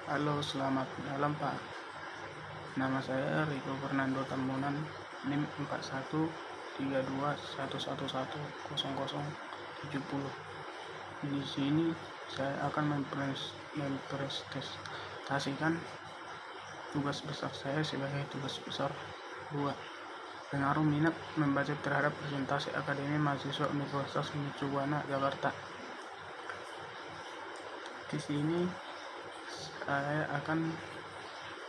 Halo, selamat malam Pak. Nama saya Rico Fernando Tambunan, NIM 4132111070. Di sini saya akan mempresentasikan tugas besar saya sebagai tugas besar 2. Pengaruh minat membaca terhadap presentasi Akademi Mahasiswa Universitas Mercubuana, Jakarta. Di sini saya akan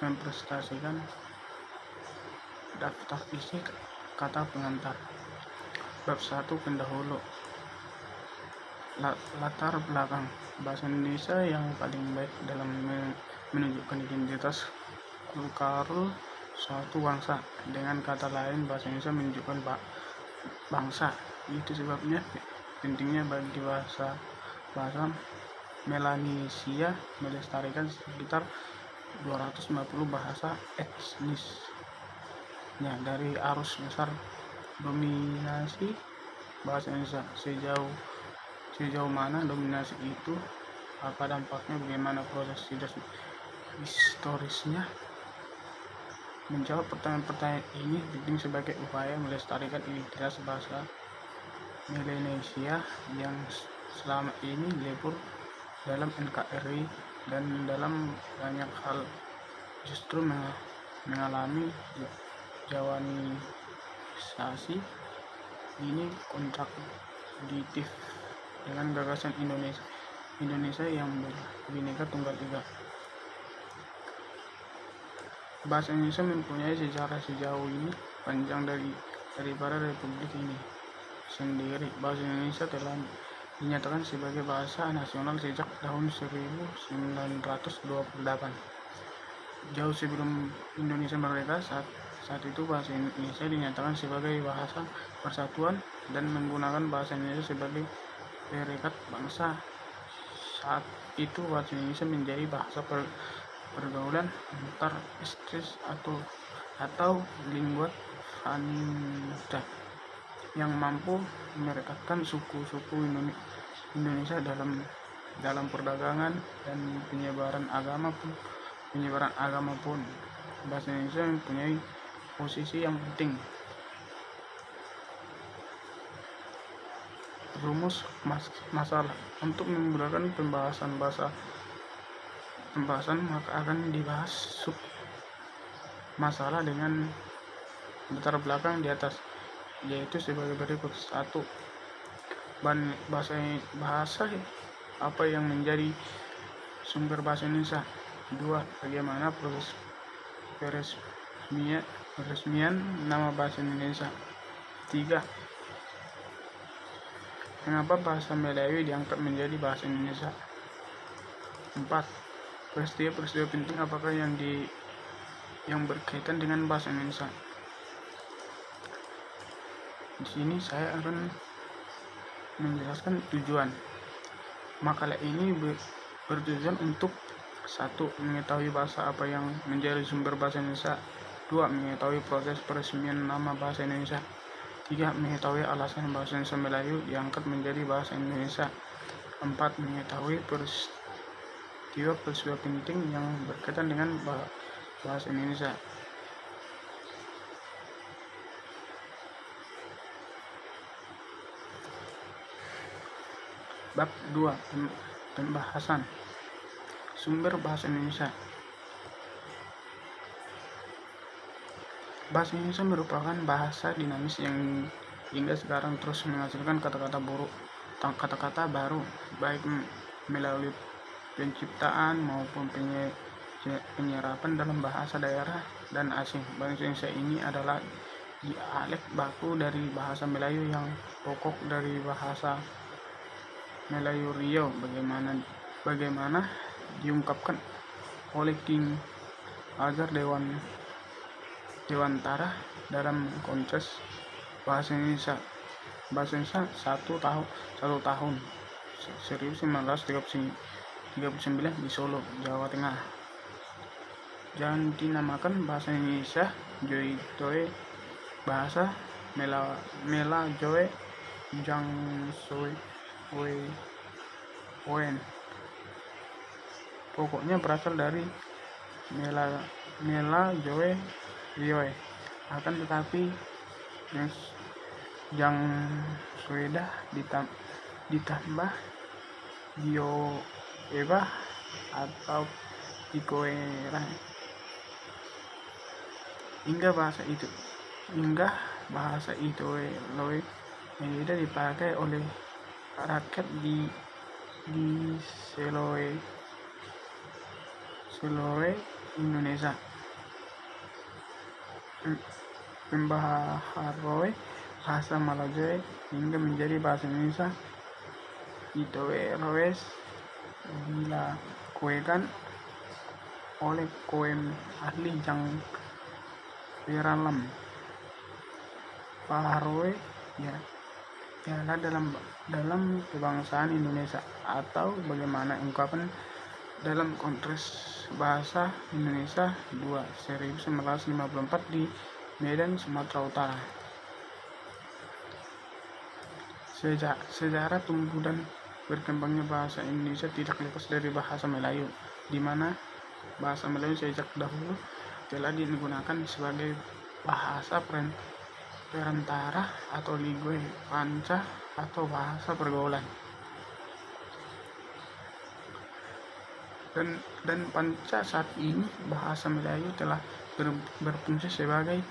mempresentasikan daftar isi kata pengantar. Bab 1, pendahulu. Latar belakang bahasa Indonesia yang paling baik dalam menunjukkan identitas kultural suatu bangsa. Dengan kata lain, bahasa Indonesia menunjukkan bangsa. Itu sebabnya pentingnya bagi bahasa Melanesia melestarikan sekitar 250 bahasa etnisnya dari arus besar dominasi bahasa Indonesia. Sejauh mana dominasi itu, apa dampaknya, bagaimana proses historisnya. Menjawab pertanyaan-pertanyaan ini penting sebagai upaya melestarikan identitas bahasa Melanesia yang selama ini lebur dalam NKRI dan dalam banyak hal justru mengalami jawanisasi. Ini kontradiktif dengan gagasan Indonesia yang Bhinneka Tunggal Ika. Bahasa Indonesia mempunyai sejarah sejauh ini panjang daripada Republik ini sendiri. Bahasa Indonesia telah dinyatakan sebagai bahasa nasional sejak tahun 1928. Jauh sebelum Indonesia merdeka, saat itu bahasa Indonesia dinyatakan sebagai bahasa persatuan dan menggunakan bahasa Indonesia sebagai perekat bangsa. Saat itu bahasa Indonesia menjadi bahasa pergaulan antar etnis atau lingua franca yang mampu merekatkan suku-suku Indonesia dalam perdagangan dan penyebaran agama pun. Bahasa Indonesia mempunyai posisi yang penting. Rumus masalah. Untuk memudahkan pembahasan maka akan dibahas sub masalah dengan latar belakang di atas, yaitu sebagai berikut. 1. Bahasa apa yang menjadi sumber bahasa Indonesia. 2. Bagaimana proses peresmian nama bahasa Indonesia. 3. Mengapa bahasa Melayu diangkat menjadi bahasa Indonesia. 4. Peristiwa-peristiwa penting apakah yang berkaitan dengan bahasa Indonesia. Di sini saya akan menjelaskan tujuan. Makalah ini bertujuan untuk 1. Mengetahui bahasa apa yang menjadi sumber bahasa Indonesia. 2. Mengetahui proses peresmian nama bahasa Indonesia. 3. Mengetahui alasan bahasa Indonesia Melayu diangkat menjadi bahasa Indonesia. 4. Mengetahui peristiwa penting yang berkaitan dengan bahasa Indonesia. Bab 2, pembahasan sumber bahasa Indonesia. Bahasa Indonesia merupakan bahasa dinamis yang hingga sekarang terus menghasilkan kata-kata baru, baik melalui penciptaan maupun penyerapan dalam bahasa daerah dan asing. Bahasa Indonesia ini adalah dialek baku dari bahasa Melayu yang pokok dari bahasa Melayu Riau. Bagaimana diungkapkan oleh King Hajar Dewantara dalam konteks bahasa Indonesia. Bahasa Indonesia 1 tahun 1939 di Solo, Jawa Tengah. Jangan dinamakan bahasa Indonesia Joe bahasa Melajoe Jang Soe Wen pokoknya berasal dari Mela Joe Rioe. Akan tetapi yang Sweda ditambah Eva atau Dioera hingga bahasa itu Loe tidak dipakai oleh rakyat di Seloe Indonesia. Pembaharoe bahasa Malajoe hingga menjadi bahasa Indonesia Itoeroes dilakukan oleh koem ahli yang Peralam. Baharoe ialah dalam kebangsaan Indonesia atau bagaimana ungkapan dalam Kongres Bahasa Indonesia 1954 di Medan, Sumatera Utara. Sejarah tumbuh dan berkembangnya bahasa Indonesia tidak lepas dari bahasa Melayu, di mana bahasa Melayu sejak dahulu telah digunakan sebagai bahasa perantara atau lingua franca atau bahasa pergaulan. Dan panca saat ini bahasa Melayu telah berfungsi sebagai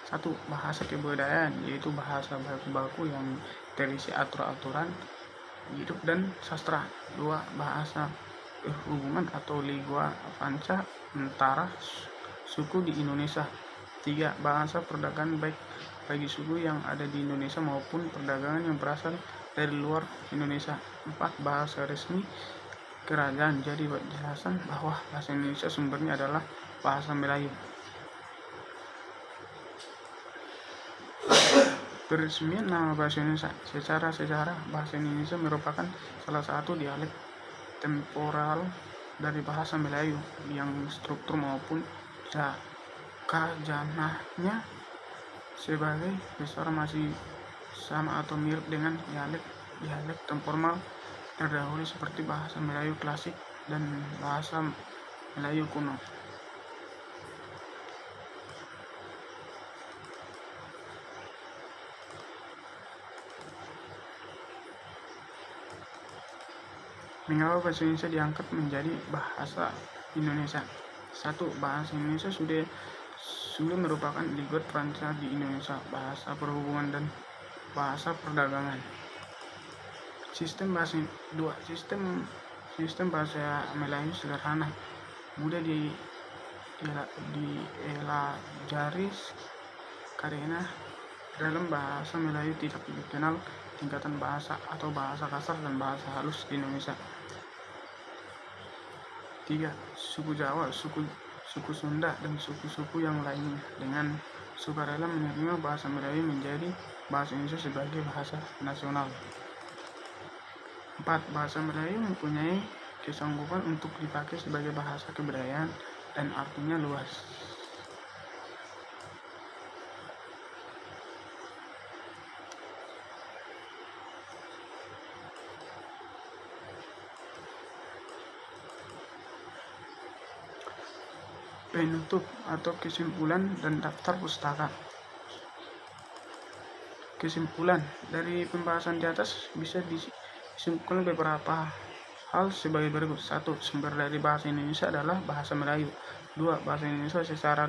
satu bahasa kebudayaan, yaitu bahasa baku yang terisi aturan hidup dan sastra. Dua, bahasa hubungan atau lingua franca antara suku di Indonesia. Tiga, bahasa perdagangan baik bagi suku yang ada di Indonesia maupun perdagangan yang berasal dari luar Indonesia. Empat, bahasa resmi kerajaan. Jadi penjelasan bahwa bahasa Indonesia sumbernya adalah bahasa Melayu. Peresmian nama bahasa Indonesia. Secara sejarah, bahasa Indonesia merupakan salah satu dialek temporal dari bahasa Melayu yang struktur maupun kajanahnya sebagai besar masih sama atau mirip dengan dialek temporal terdahulu seperti bahasa Melayu klasik dan bahasa Melayu kuno. Mengapa bahasa Indonesia diangkat menjadi bahasa Indonesia? 1. Bahasa Indonesia sudah merupakan lingua franca di Indonesia, bahasa perhubungan dan bahasa perdagangan. Sistem bahasa 2. Sistem bahasa Melayu sederhana, mudah dielajari karena dalam bahasa Melayu tidak dikenal tingkatan bahasa atau bahasa kasar dan bahasa halus di Indonesia. 3. Suku Jawa, suku Sunda, dan suku-suku yang lainnya dengan sukarela menerima bahasa Melayu menjadi bahasa Indonesia sebagai bahasa nasional. 4. Bahasa Melayu mempunyai kesanggupan untuk dipakai sebagai bahasa kebudayaan dan artinya luas. Penutup atau kesimpulan dan daftar pustaka. Kesimpulan dari pembahasan di atas bisa disimpulkan beberapa hal sebagai berikut. 1. Sumber dari bahasa Indonesia adalah bahasa Melayu. 2. Bahasa Indonesia secara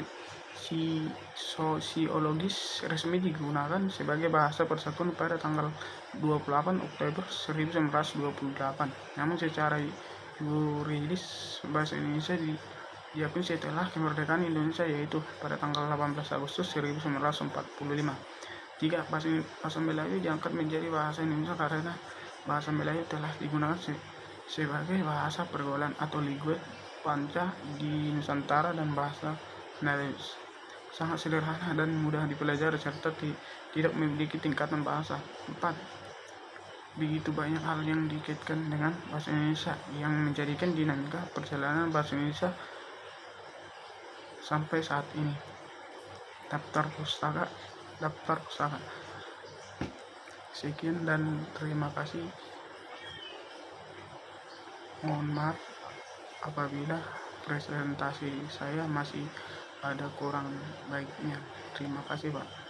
sosiologis resmi digunakan sebagai bahasa persatuan pada tanggal 28 Oktober 1928. Namun secara yuridis bahasa Indonesia diakui setelah kemerdekaan Indonesia, yaitu pada tanggal 18 Agustus 1945. 3. Bahasa Melayu diangkat menjadi bahasa Indonesia karena bahasa Melayu telah digunakan sebagai bahasa pergaulan atau lingua franca di Nusantara, dan bahasa Melayu sangat sederhana dan mudah dipelajari serta tidak memiliki tingkatan bahasa. 4. Begitu banyak hal yang dikaitkan dengan bahasa Indonesia yang menjadikan dinamika perjalanan bahasa Indonesia sampai saat ini. Daftar pustaka. Sekian dan terima kasih. Mohon maaf apabila presentasi saya masih ada kurang baiknya. Terima kasih, Pak.